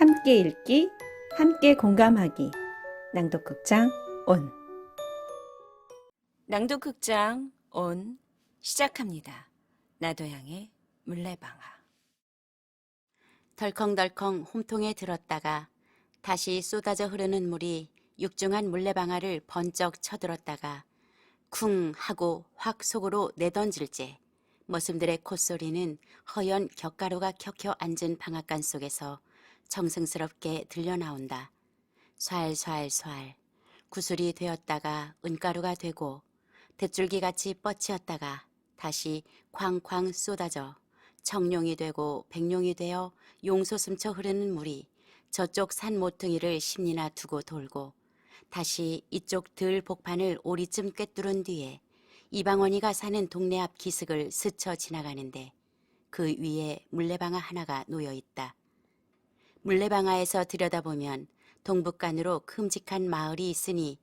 함께 읽기, 함께 공감하기. 낭독극장 온. 낭독극장 온 시작합니다. 나도양의 물레방아. 덜컹덜컹 홈통에 들었다가 다시 쏟아져 흐르는 물이 육중한 물레방아를 번쩍 쳐들었다가 쿵 하고 확 속으로 내던질째 머슴들의 콧소리는 허연 곁가루가 켜켜 앉은 방앗간 속에서 정성스럽게 들려나온다. 촤알촤알촤알 구슬이 되었다가 은가루가 되고 뱃줄기같이 뻗치었다가 다시 쾅쾅 쏟아져 청룡이 되고 백룡이 되어 용소 스쳐 흐르는 물이 저쪽 산 모퉁이를 10리나 두고 돌고 다시 이쪽 들 복판을 오리쯤 꿰뚫은 뒤에 이방원이가 사는 동네 앞 기슭을 스쳐 지나가는데 그 위에 물레방아 하나가 놓여 있다. 물레방아에서 들여다보면 동북간으로 큼직한 마을이 있으니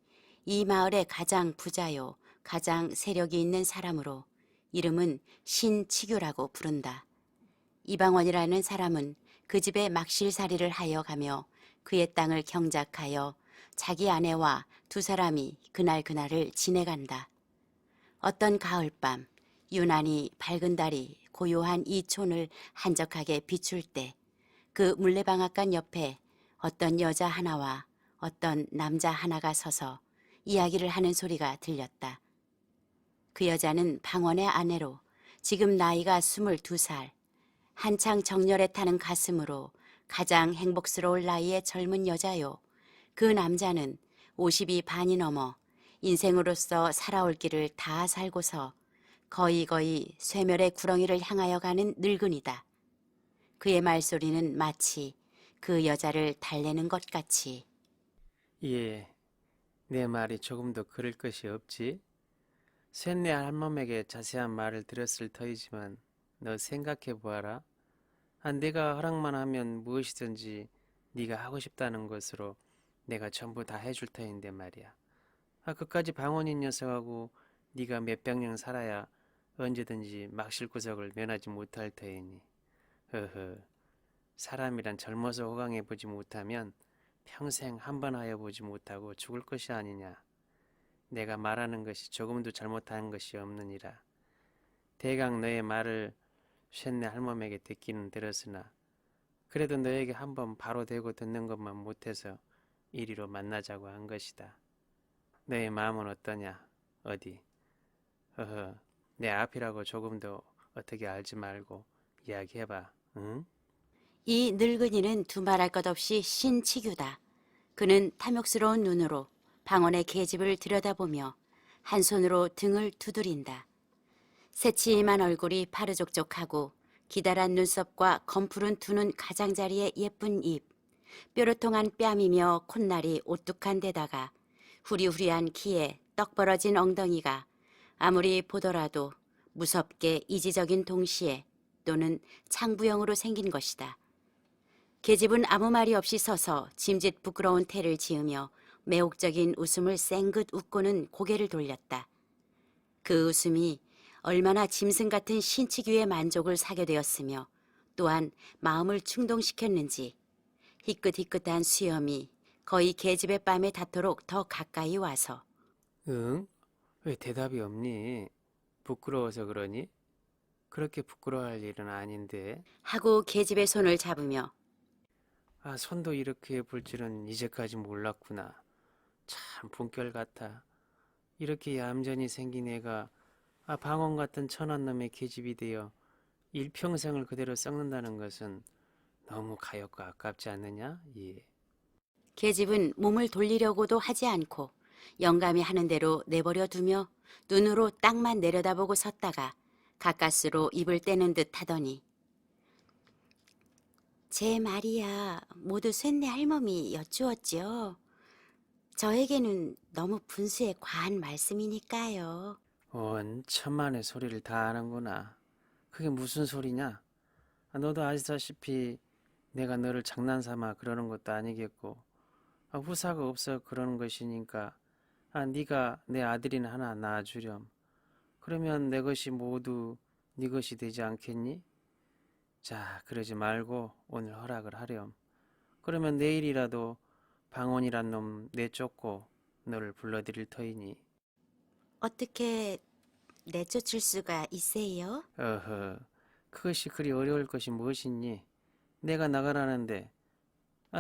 이 마을의 가장 부자요 가장 세력이 있는 사람으로 이름은 신치규라고 부른다. 이방원이라는 사람은 그 집에 막실살이를 하여 가며 그의 땅을 경작하여 자기 아내와 두 사람이 그날을 지내간다. 어떤 가을밤 유난히 밝은 달이 고요한 이 촌을 한적하게 비출 때 그 물레방앗간 옆에 어떤 여자 하나와 어떤 남자 하나가 서서 이야기를 하는 소리가 들렸다. 그 여자는 방원의 아내로 지금 나이가 22살, 한창 정열에 타는 가슴으로 가장 행복스러울 나이의 젊은 여자요. 그 남자는 50이 반이 넘어 인생으로서 살아올 길을 다 살고서 거의 쇠멸의 구렁이를 향하여 가는 늙은이다. 그의 말소리는 마치 그 여자를 달래는 것 같이. 예, 내 말이 조금 더 그럴 것이 없지. 쇳내 할멈에게 자세한 말을 들었을 터이지만 너 생각해 보아라. 내가 허락만 하면 무엇이든지 네가 하고 싶다는 것으로 내가 전부 다 해줄 터인데 말이야. 그까지 방언인 녀석하고 네가 몇백 년 살아야 언제든지 막실구석을 면하지 못할 터이니. 허허, 사람이란 젊어서 호강해 보지 못하면 평생 한 번 하여 보지 못하고 죽을 것이 아니냐. 내가 말하는 것이 조금도 잘못한 것이 없느니라. 대강 너의 말을 쇳내 할멈에게 듣기는 들었으나 그래도 너에게 한번 바로 대고 듣는 것만 못해서 이리로 만나자고 한 것이다. 너의 마음은 어떠냐? 어디? 허허, 내 앞이라고 조금도 어떻게 알지 말고 이야기해봐. 응? 이 늙은이는 두말할 것 없이 신치규다. 그는 탐욕스러운 눈으로 방언의 계집을 들여다보며 한 손으로 등을 두드린다. 새침한 얼굴이 파르족족하고 기다란 눈썹과 검푸른 두 눈 가장자리의 예쁜 입, 뾰로통한 뺨이며 콧날이 오뚝한 데다가 후리후리한 키에 떡 벌어진 엉덩이가 아무리 보더라도 무섭게 이지적인 동시에 또는 창부형으로 생긴 것이다. 계집은 아무 말이 없이 서서 짐짓 부끄러운 태를 지으며 매혹적인 웃음을 쌩긋 웃고는 고개를 돌렸다. 그 웃음이 얼마나 짐승 같은 신치규의 만족을 사게 되었으며 또한 마음을 충동시켰는지 희끗희끗한 수염이 거의 계집의 뺨에 닿도록 더 가까이 와서 응? 왜 대답이 없니? 부끄러워서 그러니? 그렇게 부끄러워할 일은 아닌데. 하고 계집의 손을 잡으며 손도 이렇게 볼 줄은 이제까지 몰랐구나. 참 품결 같아. 이렇게 얌전히 생긴 애가 방언 같은 천한 놈의 계집이 되어 일평생을 그대로 썩는다는 것은 너무 가엾고 아깝지 않느냐? 예. 계집은 몸을 돌리려고도 하지 않고 영감이 하는 대로 내버려 두며 눈으로 땅만 내려다보고 섰다가 가까스로 입을 떼는 듯 하더니 제 말이야 모두 쇳내 할멈이 여쭈었지요. 저에게는 너무 분수에 과한 말씀이니까요. 천만의 소리를 다 하는구나. 그게 무슨 소리냐? 너도 아시다시피 내가 너를 장난삼아 그러는 것도 아니겠고 후사가 없어 그러는 것이니까 네가 내 아들이나 하나 낳아주렴. 그러면 내 것이 모두 네 것이 되지 않겠니? 자, 그러지 말고 오늘 허락을 하렴. 그러면 내일이라도 방언이란 놈 내쫓고 너를 불러들일 터이니. 어떻게 내쫓을 수가 있어요? 어허, 그것이 그리 어려울 것이 무엇이니? 내가 나가라는데,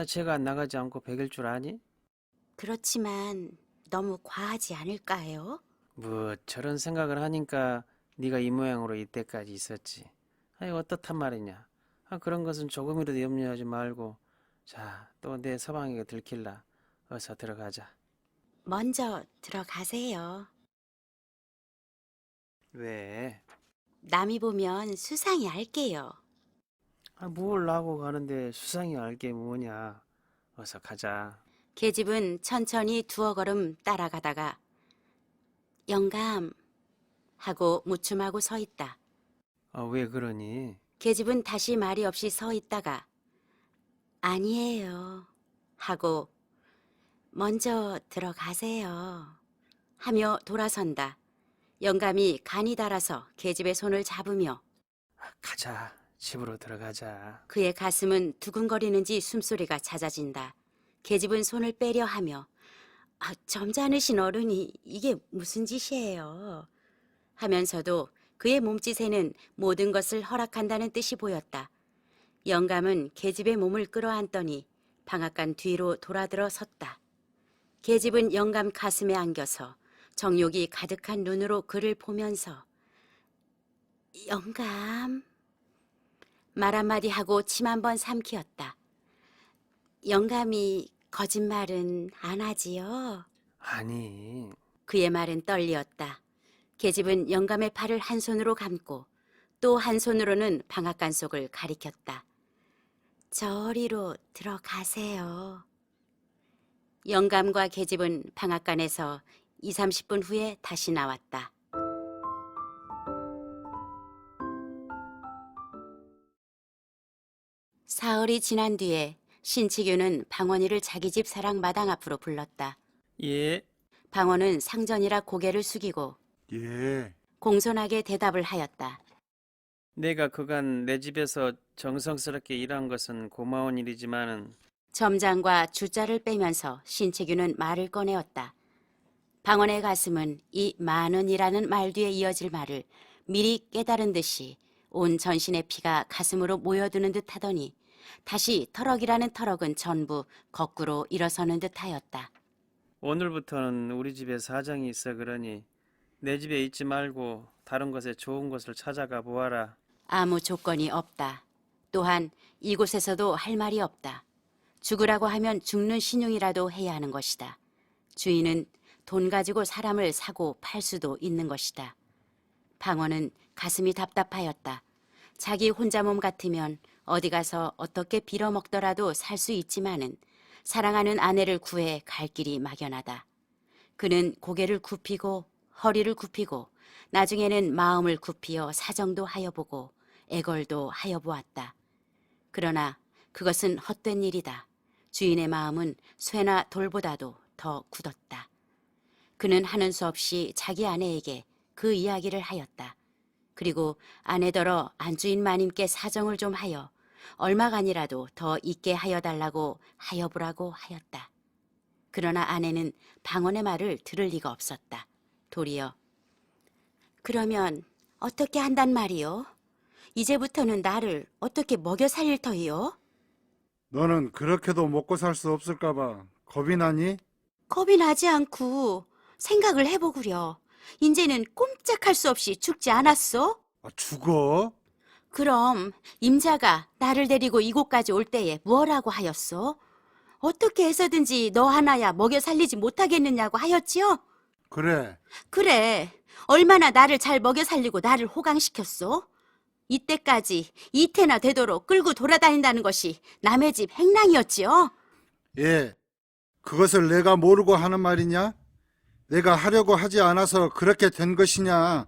제가 나가지 않고 베길 줄 아니? 그렇지만 너무 과하지 않을까요? 뭐 저런 생각을 하니까 네가 이 모양으로 이때까지 있었지. 어떻단 말이냐. 그런 것은 조금이라도 염려하지 말고, 자, 또 내 서방에게 들킬라. 어서 들어가자. 먼저 들어가세요. 왜? 남이 보면 수상히 알게요. 뭘 하고 가는데 수상히 알게 뭐냐. 어서 가자. 계집은 천천히 두어 걸음 따라가다가 영감 하고 무춤하고 서 있다. 왜 그러니? 계집은 다시 말이 없이 서 있다가 아니에요 하고 먼저 들어가세요 하며 돌아선다. 영감이 간이 달아서 계집의 손을 잡으며 가자. 집으로 들어가자. 그의 가슴은 두근거리는지 숨소리가 잦아진다. 계집은 손을 빼려 하며 점잖으신 어른이 이게 무슨 짓이에요 하면서도 그의 몸짓에는 모든 것을 허락한다는 뜻이 보였다. 영감은 계집의 몸을 끌어안더니 방앗간 뒤로 돌아들어 섰다. 계집은 영감 가슴에 안겨서 정욕이 가득한 눈으로 그를 보면서 영감 말 한마디 하고 침 한 번 삼키었다. 영감이 거짓말은 안 하지요? 아니, 그의 말은 떨리었다. 계집은 영감의 팔을 한 손으로 감고 또 한 손으로는 방앗간 속을 가리켰다. 저리로 들어가세요. 영감과 계집은 방앗간에서 2, 30분 후에 다시 나왔다. 사흘이 지난 뒤에 신치규는 방원이를 자기 집 사랑 마당 앞으로 불렀다. 예, 방원은 상전이라 고개를 숙이고 예, 공손하게 대답을 하였다. 내가 그간 내 집에서 정성스럽게 일한 것은 고마운 일이지만은 점장과 주자를 빼면서 신채규는 말을 꺼내었다. 방원의 가슴은 이 만원이라는 말 뒤에 이어질 말을 미리 깨달은 듯이 온 전신의 피가 가슴으로 모여드는 듯 하더니 다시 터럭이라는 터럭은 전부 거꾸로 일어서는 듯 하였다. 오늘부터는 우리 집에 사정이 있어 그러니 내 집에 있지 말고 다른 곳에 좋은 곳을 찾아가 보아라. 아무 조건이 없다. 또한 이곳에서도 할 말이 없다. 죽으라고 하면 죽는 신용이라도 해야 하는 것이다. 주인은 돈 가지고 사람을 사고 팔 수도 있는 것이다. 방원은 가슴이 답답하였다. 자기 혼자 몸 같으면 어디 가서 어떻게 빌어먹더라도 살 수 있지만은 사랑하는 아내를 구해 갈 길이 막연하다. 그는 고개를 굽히고 허리를 굽히고 나중에는 마음을 굽히어 사정도 하여 보고 애걸도 하여 보았다. 그러나 그것은 헛된 일이다. 주인의 마음은 쇠나 돌보다도 더 굳었다. 그는 하는 수 없이 자기 아내에게 그 이야기를 하였다. 그리고 아내더러 안주인 마님께 사정을 좀 하여 얼마간이라도 더 있게 하여 달라고 하여 보라고 하였다. 그러나 아내는 방언의 말을 들을 리가 없었다. 도리어 그러면 어떻게 한단 말이요? 이제부터는 나를 어떻게 먹여 살릴 터이요? 너는 그렇게도 먹고 살 수 없을까봐 겁이 나니? 겁이 나지 않고 생각을 해보구려. 인제는 꼼짝할 수 없이 죽지 않았어? 죽어? 그럼 임자가 나를 데리고 이곳까지 올 때에 무엇라고 하였소? 어떻게 해서든지 너 하나야 먹여 살리지 못하겠느냐고 하였지요? 그래, 그래, 얼마나 나를 잘 먹여 살리고 나를 호강시켰소? 이때까지 이태나 되도록 끌고 돌아다닌다는 것이 남의 집 행랑이었지요? 예. 그것을 내가 모르고 하는 말이냐? 내가 하려고 하지 않아서 그렇게 된 것이냐?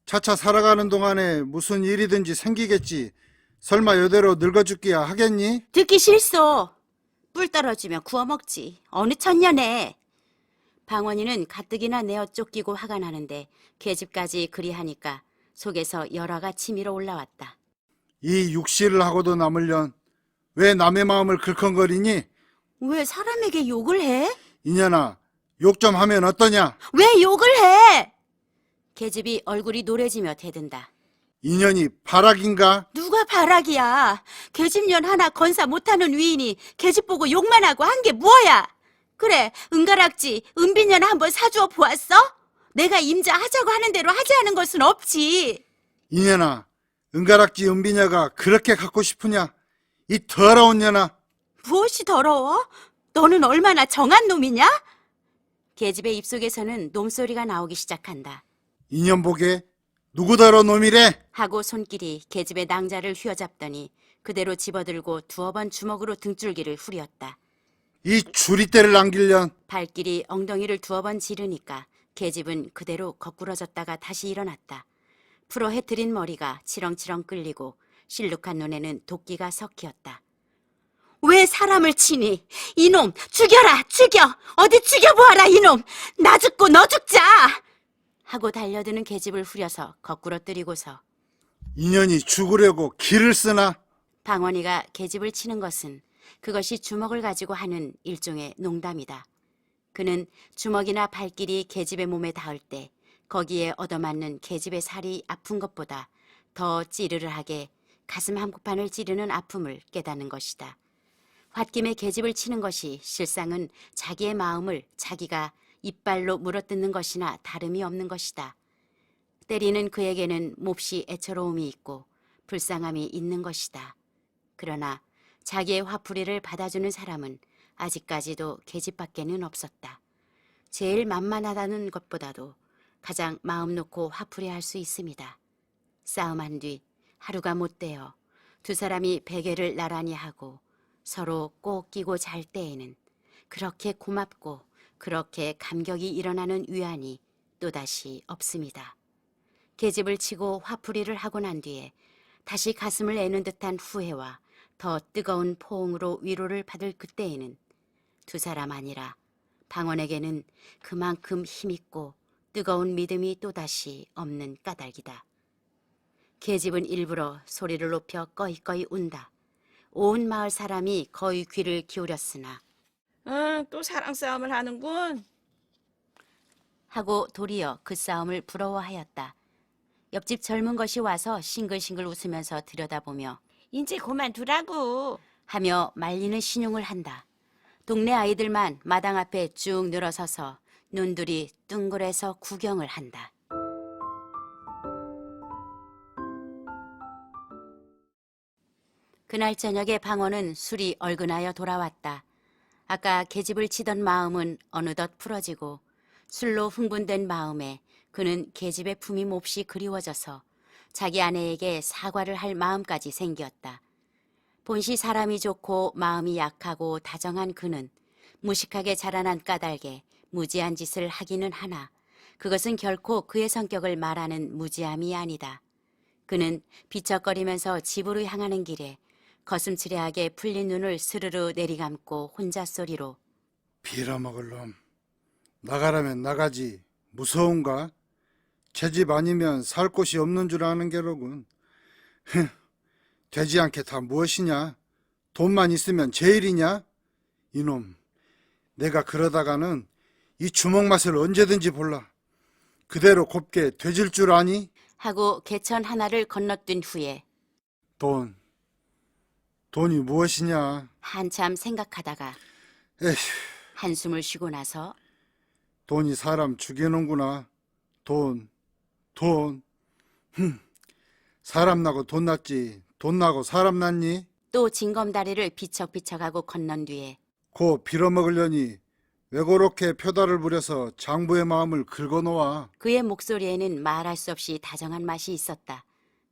차차 살아가는 동안에 무슨 일이든지 생기겠지. 설마 여대로 늙어 죽기야 하겠니? 듣기 싫소. 뿔 떨어지면 구워 먹지. 어느 천년에. 방원이는 가뜩이나 내어 쫓기고 화가 나는데 계집까지 그리하니까 속에서 열화가 치밀어 올라왔다. 이 육시를 하고도 남으련 왜 남의 마음을 긁컹거리니? 왜 사람에게 욕을 해? 이년아, 욕 좀 하면 어떠냐? 왜 욕을 해? 계집이 얼굴이 노래지며 대든다. 인연이 바락인가? 누가 바락이야? 계집년 하나 건사 못하는 위인이 계집 보고 욕만 하고 한 게 뭐야? 그래, 은가락지, 은비년 한번 사주어 보았어? 내가 임자 하자고 하는 대로 하지 않은 것은 없지. 이년아, 은가락지 은비녀가 그렇게 갖고 싶으냐? 이 더러운 년아. 무엇이 더러워? 너는 얼마나 정한 놈이냐? 계집의 입속에서는 놈소리가 나오기 시작한다. 인연 보게 누구 더러운 놈이래? 하고 손길이 계집의 낭자를 휘어잡더니 그대로 집어들고 두어 번 주먹으로 등줄기를 후렸다. 이 주리떼를 남길련. 발길이 엉덩이를 두어 번 지르니까 계집은 그대로 거꾸러졌다가 다시 일어났다. 풀어 해트린 머리가 치렁치렁 끌리고 실룩한 눈에는 도끼가 섞였다. 왜 사람을 치니? 이놈 죽여라, 죽여! 어디 죽여보아라, 이놈! 나 죽고 너 죽자! 하고 달려드는 계집을 후려서 거꾸로 뜨리고서 인연이 죽으려고 기를 쓰나? 방언이가 계집을 치는 것은 그것이 주먹을 가지고 하는 일종의 농담이다. 그는 주먹이나 발길이 계집의 몸에 닿을 때 거기에 얻어맞는 계집의 살이 아픈 것보다 더 찌르르하게 가슴 한복판을 찌르는 아픔을 깨닫는 것이다. 홧김에 계집을 치는 것이 실상은 자기의 마음을 자기가 이빨로 물어뜯는 것이나 다름이 없는 것이다. 때리는 그에게는 몹시 애처로움이 있고 불쌍함이 있는 것이다. 그러나 자기의 화풀이를 받아주는 사람은 아직까지도 계집밖에는 없었다. 제일 만만하다는 것보다도 가장 마음 놓고 화풀이할 수 있습니다. 싸움한 뒤 하루가 못되어 두 사람이 베개를 나란히 하고 서로 꼭 끼고 잘 때에는 그렇게 고맙고 그렇게 감격이 일어나는 위안이 또다시 없습니다. 계집을 치고 화풀이를 하고 난 뒤에 다시 가슴을 애는 듯한 후회와 더 뜨거운 포옹으로 위로를 받을 그때에는 두 사람 아니라 방언에게는 그만큼 힘있고 뜨거운 믿음이 또다시 없는 까닭이다. 계집은 일부러 소리를 높여 꺼이꺼이 운다. 온 마을 사람이 거의 귀를 기울였으나 또 사랑 싸움을 하는군. 하고 도리어 그 싸움을 부러워하였다. 옆집 젊은 것이 와서 싱글싱글 웃으면서 들여다보며 이제 그만두라고. 하며 말리는 신용을 한다. 동네 아이들만 마당 앞에 쭉 늘어서서 눈들이 둥글해서 구경을 한다. 그날 저녁에 방언은 술이 얼근하여 돌아왔다. 아까 계집을 치던 마음은 어느덧 풀어지고 술로 흥분된 마음에 그는 계집의 품이 몹시 그리워져서 자기 아내에게 사과를 할 마음까지 생겼다. 본시 사람이 좋고 마음이 약하고 다정한 그는 무식하게 자라난 까닭에 무지한 짓을 하기는 하나 그것은 결코 그의 성격을 말하는 무지함이 아니다. 그는 비척거리면서 집으로 향하는 길에 거슴츠레하게 풀린 눈을 스르르 내리감고 혼자 소리로 빌어먹을 놈. 나가라면 나가지. 무서운가? 제 집 아니면 살 곳이 없는 줄 아는 게로군. 되지 않게 다 무엇이냐? 돈만 있으면 제일이냐? 이놈, 내가 그러다가는 이 주먹 맛을 언제든지 볼라. 그대로 곱게 되질 줄 아니? 하고 개천 하나를 건너뛴 후에 돈이 무엇이냐? 한참 생각하다가 에휴, 한숨을 쉬고 나서 돈이 사람 죽여놓는구나. 돈. 사람 나고 돈 났지. 돈 나고 사람 났니? 또 징검다리를 비척비척하고 건넌 뒤에 고 빌어먹으려니 왜 그렇게 표달을 부려서 장부의 마음을 긁어놓아? 그의 목소리에는 말할 수 없이 다정한 맛이 있었다.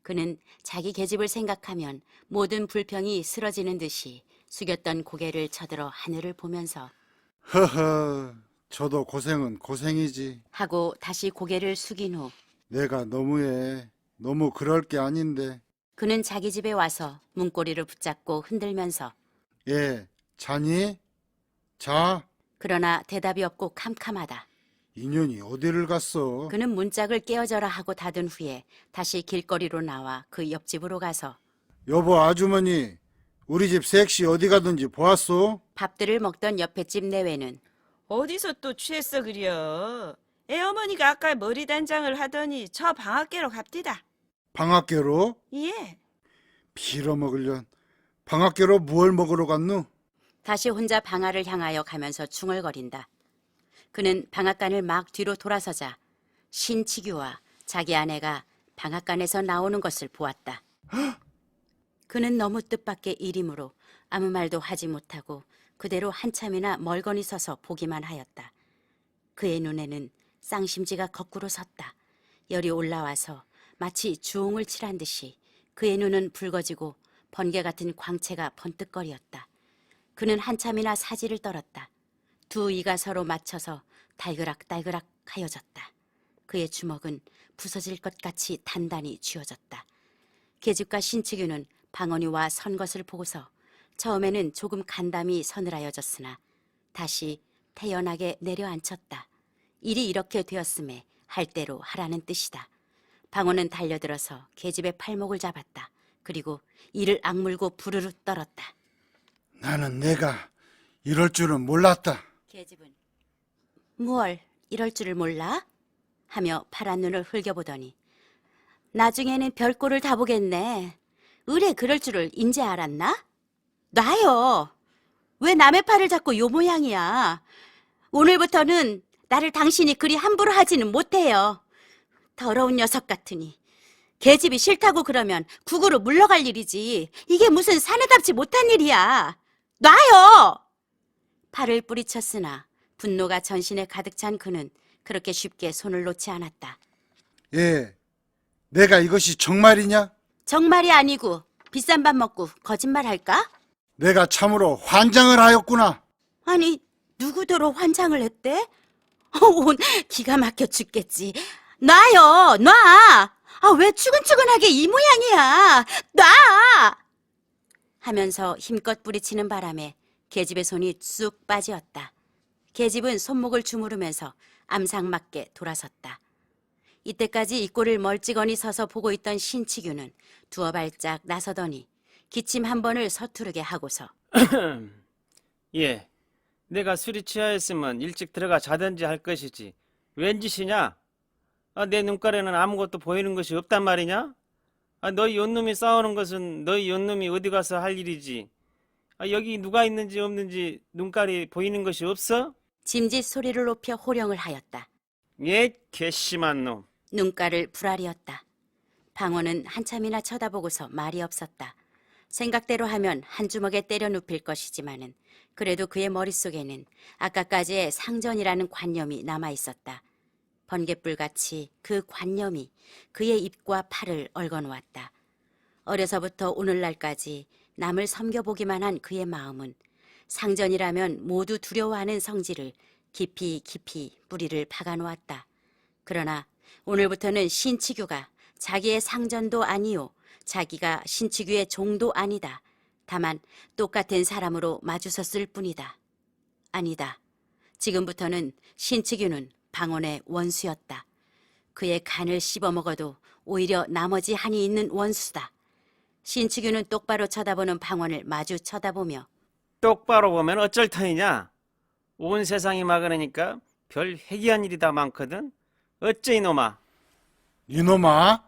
그는 자기 계집을 생각하면 모든 불평이 쓰러지는 듯이 숙였던 고개를 쳐들어 하늘을 보면서 허허, 저도 고생은 고생이지. 하고 다시 고개를 숙인 후 내가 너무해. 너무 그럴 게 아닌데. 그는 자기 집에 와서 문고리를 붙잡고 흔들면서 예, 자니? 자, 그러나 대답이 없고 캄캄하다. 인연이 어디를 갔어? 그는 문짝을 깨어져라 하고 닫은 후에 다시 길거리로 나와 그 옆집으로 가서 여보 아주머니, 우리 집 색시 어디 가든지 보았소? 밥들을 먹던 옆에 집 내외는 어디서 또 취했어 그려. 애 어머니가 아까 머리 단장을 하더니 저 방앗개로 갑디다. 방앗개로? 예. 빌어먹으련. 방앗개로 무얼 먹으러 갔누? 다시 혼자 방아를 향하여 가면서 중얼거린다. 그는 방앗간을 막 뒤로 돌아서자 신치규와 자기 아내가 방앗간에서 나오는 것을 보았다. 그는 너무 뜻밖의 일이므로 아무 말도 하지 못하고 그대로 한참이나 멀거니 서서 보기만 하였다. 그의 눈에는 쌍심지가 거꾸로 섰다. 열이 올라와서 마치 주홍을 칠한 듯이 그의 눈은 붉어지고 번개 같은 광채가 번뜩거리었다. 그는 한참이나 사지를 떨었다. 두 이가 서로 맞춰서 달그락달그락 하여졌다. 그의 주먹은 부서질 것 같이 단단히 쥐어졌다. 계집과 신치규는 방언이와 선 것을 보고서 처음에는 조금 간담이 서늘하여졌으나 다시 태연하게 내려앉혔다. 일이 이렇게 되었음에 할 대로 하라는 뜻이다. 방언은 달려들어서 계집의 팔목을 잡았다. 그리고 이를 악물고 부르르 떨었다. 나는 내가 이럴 줄은 몰랐다. 계집은 무얼 이럴 줄을 몰라? 하며 파란 눈을 흘겨보더니 나중에는 별꼴을 다 보겠네. 의뢰 그럴 줄을 인제 알았나? 놔요. 왜 남의 팔을 잡고 요 모양이야. 오늘부터는 나를 당신이 그리 함부로 하지는 못해요. 더러운 녀석 같으니. 계집이 싫다고 그러면 국으로 물러갈 일이지. 이게 무슨 사내답지 못한 일이야. 놔요! 팔을 뿌리쳤으나 분노가 전신에 가득 찬 그는 그렇게 쉽게 손을 놓지 않았다. 예, 내가 이것이 정말이냐? 정말이 아니고 비싼 밥 먹고 거짓말할까? 내가 참으로 환장을 하였구나. 아니 누구더러 환장을 했대? 온 기가 막혀 죽겠지. 놔요, 놔! 왜 추근추근하게 이 모양이야? 놔! 하면서 힘껏 뿌리치는 바람에 계집의 손이 쑥 빠지었다. 계집은 손목을 주무르면서 암상맞게 돌아섰다. 이때까지 이 꼴을 멀찌거니 서서 보고 있던 신치규는 두어 발짝 나서더니 기침 한 번을 서투르게 하고서 예, 내가 술이 취하였으면 일찍 들어가 자든지 할 것이지. 웬 짓이냐? 내 눈가에는 아무것도 보이는 것이 없단 말이냐? 너희 연놈이 싸우는 것은 너희 연놈이 어디 가서 할 일이지. 여기 누가 있는지 없는지 눈깔이 보이는 것이 없어? 짐짓 소리를 높여 호령을 하였다. 예, 괘씸한 놈. 눈가를 부라리었다. 방원은 한참이나 쳐다보고서 말이 없었다. 생각대로 하면 한 주먹에 때려 눕힐 것이지만은 그래도 그의 머릿속에는 아까까지의 상전이라는 관념이 남아있었다. 번갯불같이 그 관념이 그의 입과 팔을 얽어놓았다. 어려서부터 오늘날까지 남을 섬겨보기만 한 그의 마음은 상전이라면 모두 두려워하는 성질을 깊이 깊이 뿌리를 박아놓았다. 그러나 오늘부터는 신치규가 자기의 상전도 아니요 자기가 신치규의 종도 아니다. 다만 똑같은 사람으로 마주섰을 뿐이다. 아니다. 지금부터는 신치규는 방언의 원수였다. 그의 간을 씹어먹어도 오히려 나머지 한이 있는 원수다. 신치규는 똑바로 쳐다보는 방언을 마주 쳐다보며 똑바로 보면 어쩔 터이냐? 온 세상이 막으니까 별 회개한 일이 다 많거든. 어째 이놈아? 이놈아,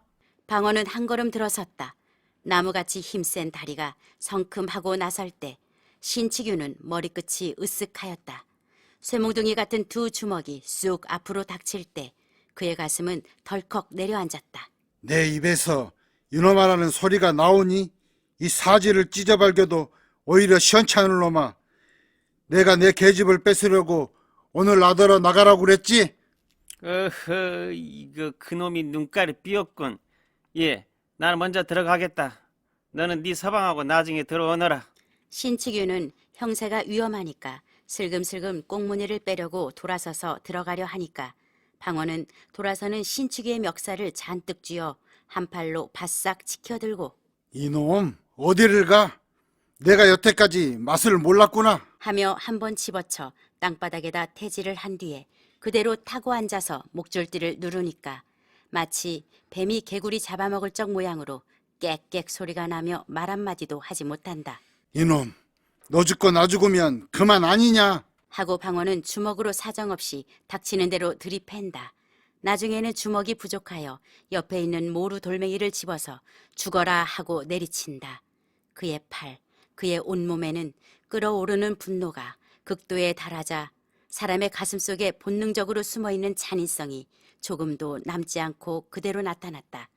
방언은 한 걸음 들어섰다. 나무같이 힘센 다리가 성큼하고 나설 때 신치규는 머리끝이 으쓱하였다. 쇠몽둥이 같은 두 주먹이 쑥 앞으로 닥칠 때 그의 가슴은 덜컥 내려앉았다. 내 입에서 이놈아라는 소리가 나오니 이 사지를 찢어발겨도 오히려 시원찮을 놈아. 내가 내 계집을 뺏으려고 오늘 나더러 나가라고 그랬지? 어허, 이거 그놈이 눈깔이 삐었군. 예, 나는 먼저 들어가겠다. 너는 네 서방하고 나중에 들어오너라. 신치규는 형세가 위험하니까 슬금슬금 꽁무니를 빼려고 돌아서서 들어가려 하니까 방원은 돌아서는 신치규의 멱살을 잔뜩 쥐어 한 팔로 바싹 치켜들고 이놈, 어디를 가? 내가 여태까지 맛을 몰랐구나. 하며 한 번 집어쳐 땅바닥에다 태질을 한 뒤에 그대로 타고 앉아서 목줄띠를 누르니까 마치 뱀이 개구리 잡아먹을 적 모양으로 깨깨 소리가 나며 말 한마디도 하지 못한다. 이놈, 너 죽고 나 죽으면 그만 아니냐? 하고 방원은 주먹으로 사정없이 닥치는 대로 들이팬다. 나중에는 주먹이 부족하여 옆에 있는 모루 돌멩이를 집어서 죽어라 하고 내리친다. 그의 팔, 그의 온몸에는 끓어오르는 분노가 극도에 달하자 사람의 가슴속에 본능적으로 숨어있는 잔인성이 조금도 남지 않고 그대로 나타났다.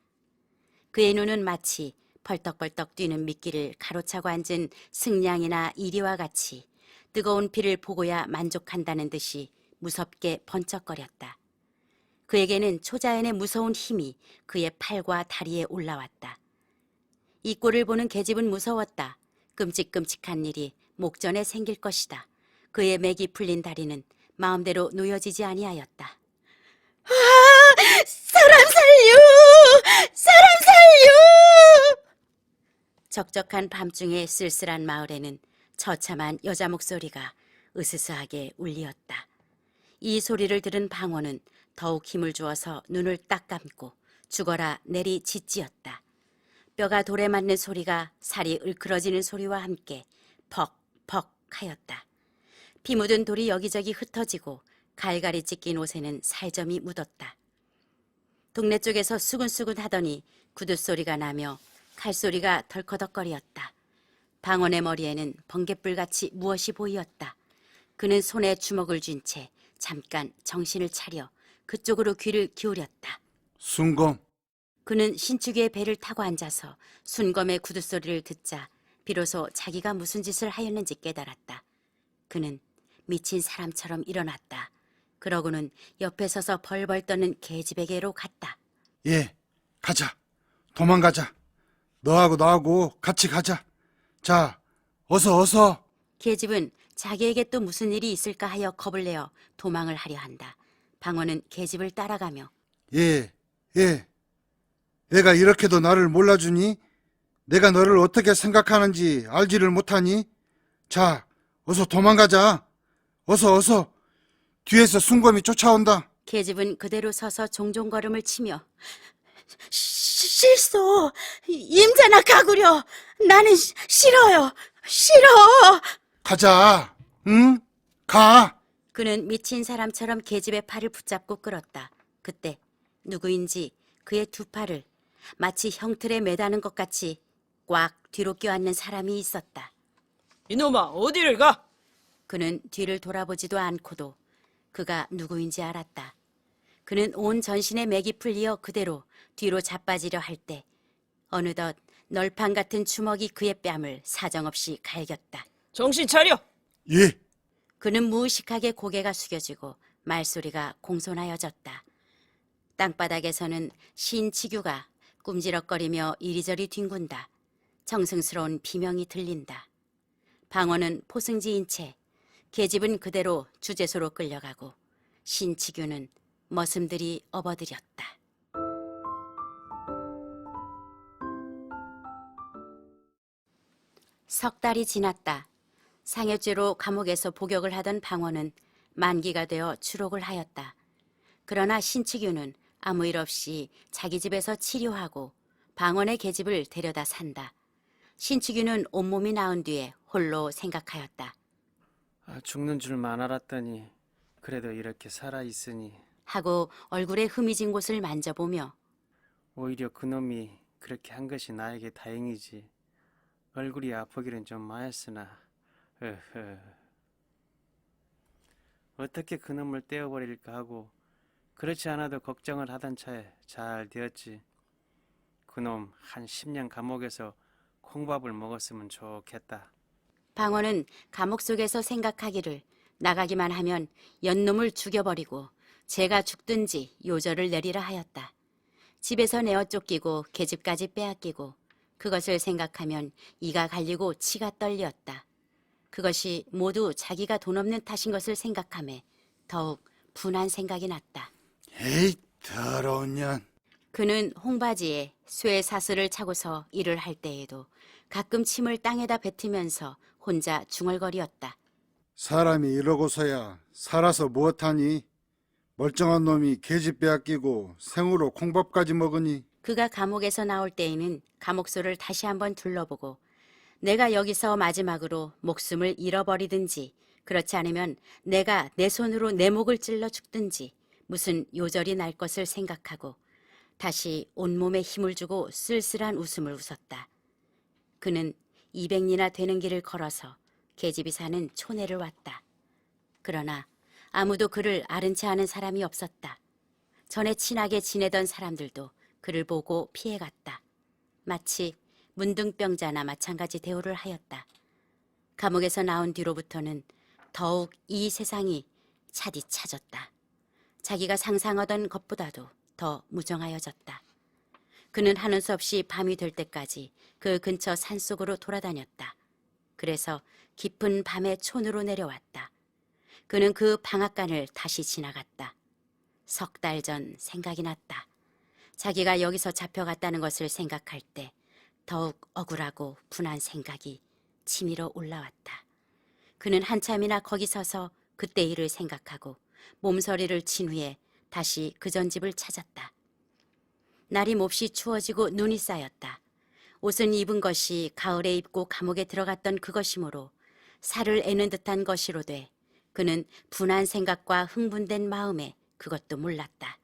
그의 눈은 마치 벌떡벌떡 뛰는 미끼를 가로차고 앉은 승냥이나 이리와 같이 뜨거운 피를 보고야 만족한다는 듯이 무섭게 번쩍거렸다. 그에게는 초자연의 무서운 힘이 그의 팔과 다리에 올라왔다. 이 꼴을 보는 계집은 무서웠다. 끔찍끔찍한 일이 목전에 생길 것이다. 그의 맥이 풀린 다리는 마음대로 놓여지지 아니하였다. 사람 살려! 사람 살려! 적적한 밤중에 쓸쓸한 마을에는 처참한 여자 목소리가 으스스하게 울리었다. 이 소리를 들은 방원은 더욱 힘을 주어서 눈을 딱 감고 죽어라 내리 짓지었다. 뼈가 돌에 맞는 소리가 살이 을클어지는 소리와 함께 퍽퍽 하였다. 피 묻은 돌이 여기저기 흩어지고 갈갈이 찢긴 옷에는 살점이 묻었다. 동네 쪽에서 수근수근 하더니 구둣소리가 나며 칼소리가 덜커덕거리었다. 방원의 머리에는 번갯불같이 무엇이 보이었다. 그는 손에 주먹을 쥔 채 잠깐 정신을 차려 그쪽으로 귀를 기울였다. 순검, 그는 신축의 배를 타고 앉아서 순검의 구둣소리를 듣자 비로소 자기가 무슨 짓을 하였는지 깨달았다. 그는 미친 사람처럼 일어났다. 그러고는 옆에 서서 벌벌 떠는 계집에게로 갔다. 예, 가자. 도망가자. 너하고 나하고 같이 가자. 자, 어서. 계집은 자기에게 또 무슨 일이 있을까 하여 겁을 내어 도망을 하려 한다. 방원은 계집을 따라가며 예. 내가 이렇게도 나를 몰라주니? 내가 너를 어떻게 생각하는지 알지를 못하니? 자, 어서 도망가자. 어서. 뒤에서 순검이 쫓아온다. 계집은 그대로 서서 종종 걸음을 치며 실소, 임자나 가구려. 나는 싫어요. 가자. 응? 가. 그는 미친 사람처럼 계집의 팔을 붙잡고 끌었다. 그때 누구인지 그의 두 팔을 마치 형틀에 매다는 것 같이 꽉 뒤로 껴안는 사람이 있었다. 이놈아, 어디를 가? 그는 뒤를 돌아보지도 않고도 그가 누구인지 알았다. 그는 온 전신에 맥이 풀리어 그대로 뒤로 자빠지려 할 때 어느덧 널판 같은 주먹이 그의 뺨을 사정없이 갈겼다. 정신 차려! 예. 그는 무의식하게 고개가 숙여지고 말소리가 공손하여졌다. 땅바닥에서는 신치규가 꿈지럭거리며 이리저리 뒹군다. 정승스러운 비명이 들린다. 방원은 포승지인 채 계집은 그대로 주제소로 끌려가고 신치규는 머슴들이 업어들였다. 석 달이 지났다. 상해죄로 감옥에서 복역을 하던 방원은 만기가 되어 추록을 하였다. 그러나 신치규는 아무 일 없이 자기 집에서 치료하고 방원의 계집을 데려다 산다. 신치규는 온몸이 나은 뒤에 홀로 생각하였다. 죽는 줄만 알았더니 그래도 이렇게 살아있으니 하고 얼굴에 흠이진 곳을 만져보며 오히려 그놈이 그렇게 한 것이 나에게 다행이지. 얼굴이 아프기는 좀 마했으나 어떻게 그놈을 떼어버릴까 하고 그렇지 않아도 걱정을 하던 차에 잘 되었지. 그놈 한 10년 감옥에서 콩밥을 먹었으면 좋겠다. 방원은 감옥 속에서 생각하기를 나가기만 하면 연놈을 죽여버리고 제가 죽든지 요절을 내리라 하였다. 집에서 내어 쫓기고 계집까지 빼앗기고 그것을 생각하면 이가 갈리고 치가 떨렸다. 그것이 모두 자기가 돈 없는 탓인 것을 생각하며 더욱 분한 생각이 났다. 에이, 더러운 년. 그는 홍바지에 쇠 사슬을 차고서 일을 할 때에도 가끔 침을 땅에다 뱉으면서 혼자 중얼거리었다. 사람이 이러고서야 살아서 무엇하니? 멀쩡한 놈이 계집 빼앗기고 생으로 콩밥까지 먹으니. 그가 감옥에서 나올 때에는 감옥소를 다시 한번 둘러보고 내가 여기서 마지막으로 목숨을 잃어버리든지 그렇지 않으면 내가 내 손으로 내 목을 찔러 죽든지 무슨 요절이 날 것을 생각하고 다시 온몸에 힘을 주고 쓸쓸한 웃음을 웃었다. 그는 200리나 되는 길을 걸어서 계집이 사는 촌에를 왔다. 그러나 아무도 그를 아른 채 하는 사람이 없었다. 전에 친하게 지내던 사람들도 그를 보고 피해갔다. 마치 문둥병자나 마찬가지 대우를 하였다. 감옥에서 나온 뒤로부터는 더욱 이 세상이 차디차졌다. 자기가 상상하던 것보다도 더 무정하여졌다. 그는 하는 수 없이 밤이 될 때까지 그 근처 산속으로 돌아다녔다. 그래서 깊은 밤에 촌으로 내려왔다. 그는 그 방앗간을 다시 지나갔다. 석 달 전 생각이 났다. 자기가 여기서 잡혀갔다는 것을 생각할 때 더욱 억울하고 분한 생각이 치밀어 올라왔다. 그는 한참이나 거기 서서 그때 일을 생각하고 몸서리를 친 후에 다시 그전 집을 찾았다. 날이 몹시 추워지고 눈이 쌓였다. 옷은 입은 것이 가을에 입고 감옥에 들어갔던 그것이므로 살을 애는 듯한 것이로돼 그는 분한 생각과 흥분된 마음에 그것도 몰랐다.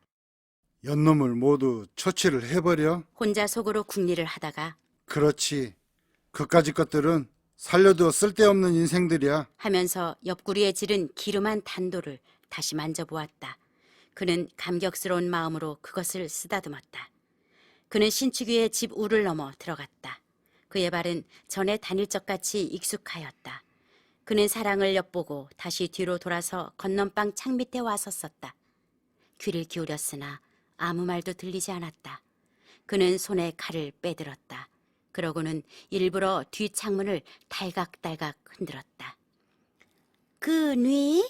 연놈을 모두 처치를 해버려? 혼자 속으로 궁리를 하다가 그렇지. 그까짓 것들은 살려도 쓸데없는 인생들이야. 하면서 옆구리에 지른 기름한 단도를 다시 만져보았다. 그는 감격스러운 마음으로 그것을 쓰다듬었다. 그는 신축이의 집 우를 넘어 들어갔다. 그의 발은 전에 다닐 적같이 익숙하였다. 그는 사랑을 엿보고 다시 뒤로 돌아서 건넌방 창 밑에 와 섰었다. 귀를 기울였으나 아무 말도 들리지 않았다. 그는 손에 칼을 빼들었다. 그러고는 일부러 뒤 창문을 달각달각 흔들었다. 그뉘?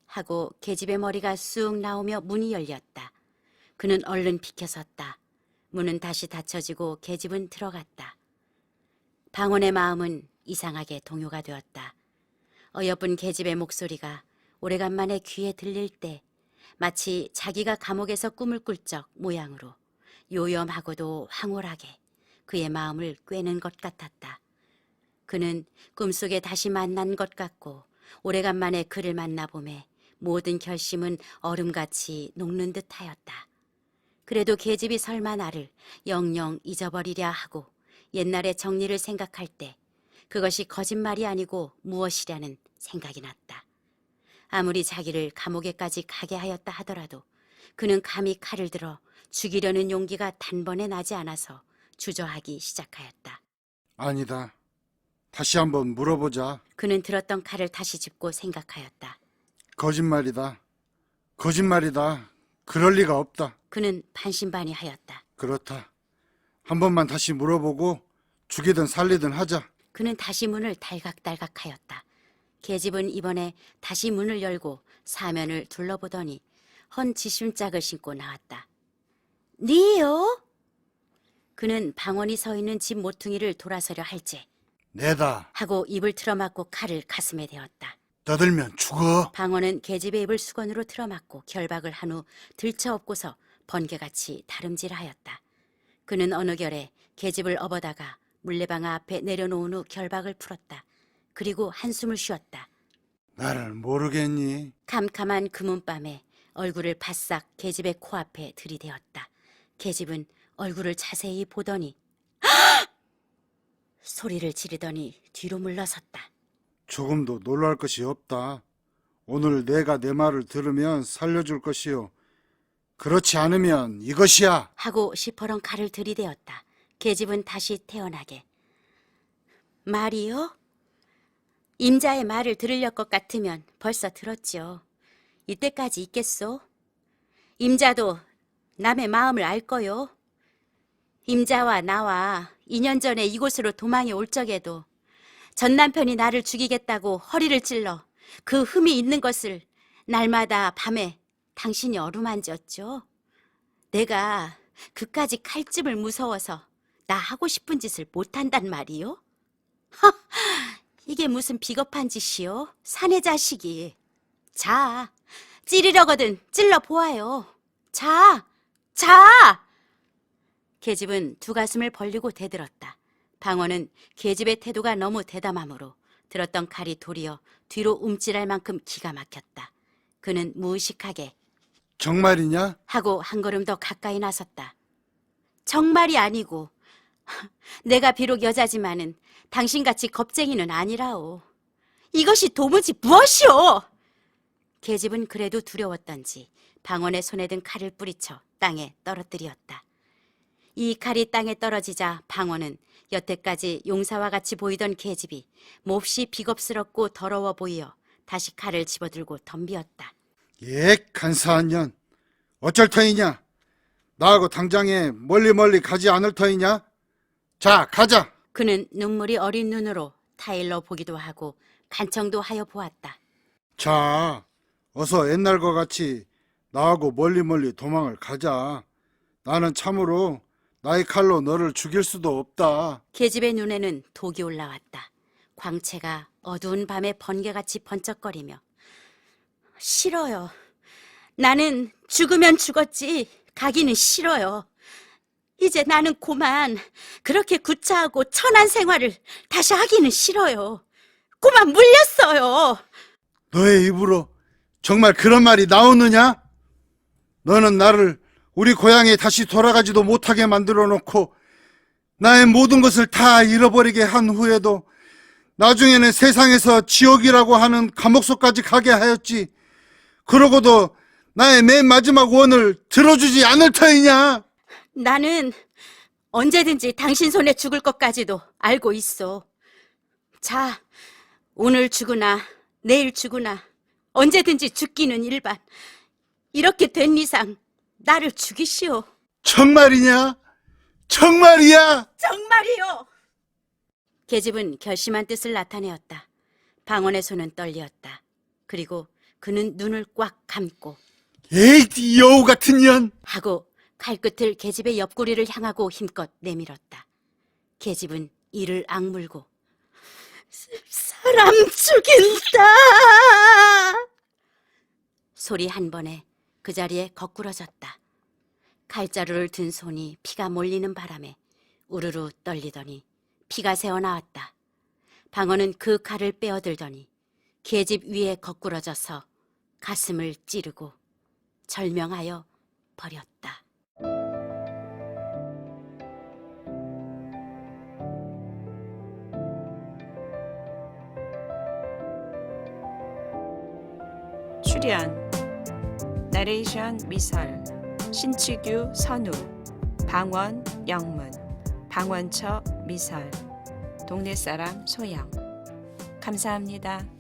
하고 계집의 머리가 쑥 나오며 문이 열렸다. 그는 얼른 비켜섰다. 문은 다시 닫혀지고 계집은 들어갔다. 방언의 마음은 이상하게 동요가 되었다. 어여쁜 계집의 목소리가 오래간만에 귀에 들릴 때 마치 자기가 감옥에서 꿈을 꿀 적 모양으로 요염하고도 황홀하게 그의 마음을 꿰는 것 같았다. 그는 꿈속에 다시 만난 것 같고 오래간만에 그를 만나봄에 모든 결심은 얼음같이 녹는 듯하였다. 그래도 계집이 설마 나를 영영 잊어버리랴 하고 옛날의 정리를 생각할 때 그것이 거짓말이 아니고 무엇이냐는 생각이 났다. 아무리 자기를 감옥에까지 가게 하였다 하더라도 그는 감히 칼을 들어 죽이려는 용기가 단번에 나지 않아서 주저하기 시작하였다. 아니다. 다시 한번 물어보자. 그는 들었던 칼을 다시 짚고 생각하였다. 거짓말이다. 거짓말이다. 그럴 리가 없다. 그는 반신반의하였다. 그렇다. 한 번만 다시 물어보고 죽이든 살리든 하자. 그는 다시 문을 달각달각하였다. 계집은 이번에 다시 문을 열고 사면을 둘러보더니 헌 지심짝을 신고 나왔다. 니요? 그는 방언이 서 있는 집 모퉁이를 돌아서려 할지 내다. 하고 입을 틀어막고 칼을 가슴에 대었다. 떠들면 죽어. 방언은 계집의 입을 수건으로 틀어막고 결박을 한 후 들쳐업고서 번개같이 다름질하였다. 그는 어느 결에 계집을 업어다가 물레방아 앞에 내려놓은 후 결박을 풀었다. 그리고 한숨을 쉬었다. 나를 모르겠니? 캄캄한 금은밤에 얼굴을 바싹 계집의 코앞에 들이대었다. 계집은 얼굴을 자세히 보더니 소리를 지르더니 뒤로 물러섰다. 조금도 놀랄 것이 없다. 오늘 내가 내 말을 들으면 살려줄 것이요. 그렇지 않으면 이것이야. 하고 시퍼런 칼을 들이대었다. 계집은 다시 태어나게. 말이요? 임자의 말을 들으려 것 같으면 벌써 들었죠. 이때까지 있겠소? 임자도 남의 마음을 알 거요. 임자와 나와 2년 전에 이곳으로 도망해 올 적에도 전 남편이 나를 죽이겠다고 허리를 찔러 그 흠이 있는 것을 날마다 밤에 당신이 어루만졌죠. 내가 그까지 칼집을 무서워서 나 하고 싶은 짓을 못한단 말이요? 이게 무슨 비겁한 짓이요? 사내 자식이. 자, 찌르려거든 찔러 보아요. 자! 계집은 두 가슴을 벌리고 대들었다. 방원은 계집의 태도가 너무 대담하므로 들었던 칼이 도리어 뒤로 움찔할 만큼 기가 막혔다. 그는 무의식하게 정말이냐? 하고 한 걸음 더 가까이 나섰다. 정말이 아니고 내가 비록 여자지만은 당신같이 겁쟁이는 아니라오. 이것이 도무지 무엇이오? 계집은 그래도 두려웠던지 방원의 손에 든 칼을 뿌리쳐 땅에 떨어뜨렸다. 이 칼이 땅에 떨어지자 방원은 여태까지 용사와 같이 보이던 계집이 몹시 비겁스럽고 더러워 보이어 다시 칼을 집어들고 덤비었다. 간사한 년. 어쩔 터이냐? 나하고 당장에 멀리 가지 않을 터이냐? 자, 가자. 그는 눈물이 어린 눈으로 타일러 보기도 하고 간청도 하여 보았다. 자, 어서 옛날과 같이 나하고 멀리 도망을 가자. 나는 참으로 나의 칼로 너를 죽일 수도 없다. 계집의 눈에는 독이 올라왔다. 광채가 어두운 밤의 번개같이 번쩍거리며 싫어요. 나는 죽으면 죽었지 가기는 싫어요. 이제 나는 고만 그렇게 구차하고 천한 생활을 다시 하기는 싫어요. 고만 물렸어요. 너의 입으로 정말 그런 말이 나오느냐? 너는 나를 우리 고향에 다시 돌아가지도 못하게 만들어 놓고 나의 모든 것을 다 잃어버리게 한 후에도 나중에는 세상에서 지옥이라고 하는 감옥소까지 가게 하였지. 그러고도 나의 맨 마지막 원을 들어주지 않을 터이냐? 나는 언제든지 당신 손에 죽을 것까지도 알고 있어. 자, 오늘 죽으나 내일 죽으나 언제든지 죽기는 일반. 이렇게 된 이상 나를 죽이시오. 정말이냐? 정말이야? 정말이요. 계집은 결심한 뜻을 나타내었다. 방원의 손은 떨리었다. 그리고 그는 눈을 꽉 감고 에이, 여우 같은 년! 하고 칼끝을 계집의 옆구리를 향하고 힘껏 내밀었다. 계집은 이를 악물고 사람 죽인다! 소리 한 번에 그 자리에 거꾸러졌다. 칼자루를 든 손이 피가 몰리는 바람에 우르르 떨리더니 피가 새어나왔다. 방어는 그 칼을 빼어들더니 계집 위에 거꾸러져서 가슴을 찌르고 절명하여 버렸다. 출연 나레이션 미설 신치규 선우 방원 영문 방원처 미설 동네 사람 소영 감사합니다.